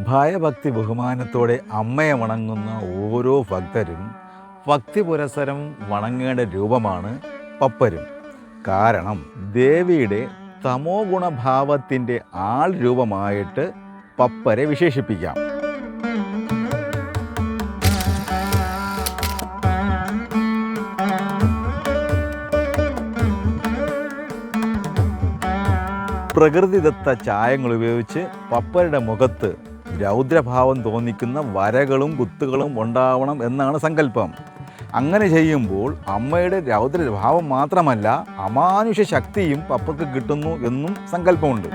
ഭയഭക്തി ബഹുമാനത്തോടെ അമ്മയെ വണങ്ങുന്ന ഓരോ ഭക്തരും ഭക്തി പുരസരം വണങ്ങേണ്ട രൂപമാണ് പപ്പരും. കാരണം ദേവിയുടെ തമോ ഗുണഭാവത്തിൻ്റെ ആൾ രൂപമായിട്ട് പപ്പരെ വിശേഷിപ്പിക്കാം. പ്രകൃതിദത്ത ചായങ്ങൾ ഉപയോഗിച്ച് പപ്പരുടെ മുഖത്ത് രൗദ്രഭാവം തോന്നിക്കുന്ന വരകളും കുത്തുകളും ഉണ്ടാവണം എന്നാണ് സങ്കല്പം. അങ്ങനെ ചെയ്യുമ്പോൾ അമ്മയുടെ രൗദ്രഭാവം മാത്രമല്ല അമാനുഷ ശക്തിയും പപ്പയ്ക്ക് കിട്ടുന്നു എന്നും സങ്കല്പമുണ്ട്.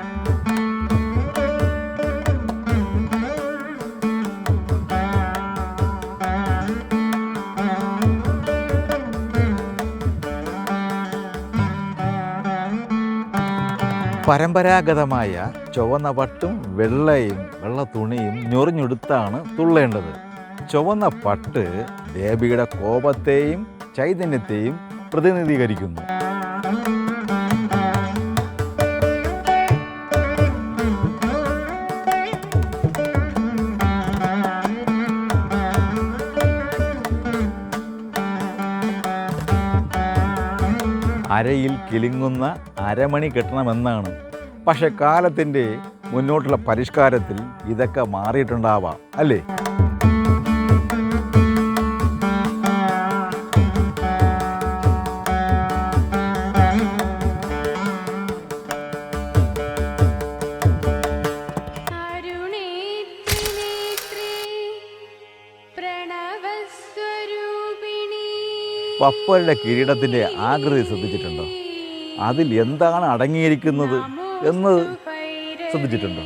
പരമ്പരാഗതമായ ചുവന്ന പട്ടും വെള്ള തുണിയും ഞൊറിഞ്ഞെടുത്താണ് തുള്ളേണ്ടത്. ചുവന്ന പട്ട് ദേവിയുടെ കോപത്തെയും ചൈതന്യത്തെയും പ്രതിനിധീകരിക്കുന്നു. അരയിൽ കിലുങ്ങുന്ന അരമണി കെട്ടണമെന്നാണ്. പക്ഷെ കാലത്തിൻ്റെ മുന്നോട്ടുള്ള പരിഷ്കാരത്തിൽ ഇതൊക്കെ മാറിയിട്ടുണ്ടാവാം, അല്ലേ? പപ്പരുടെ കിരീടത്തിൻ്റെ ആകൃതി ശ്രദ്ധിച്ചിട്ടുണ്ടോ? അതിൽ എന്താണ് അടങ്ങിയിരിക്കുന്നത് എന്ന് ശ്രദ്ധിച്ചിട്ടുണ്ടോ?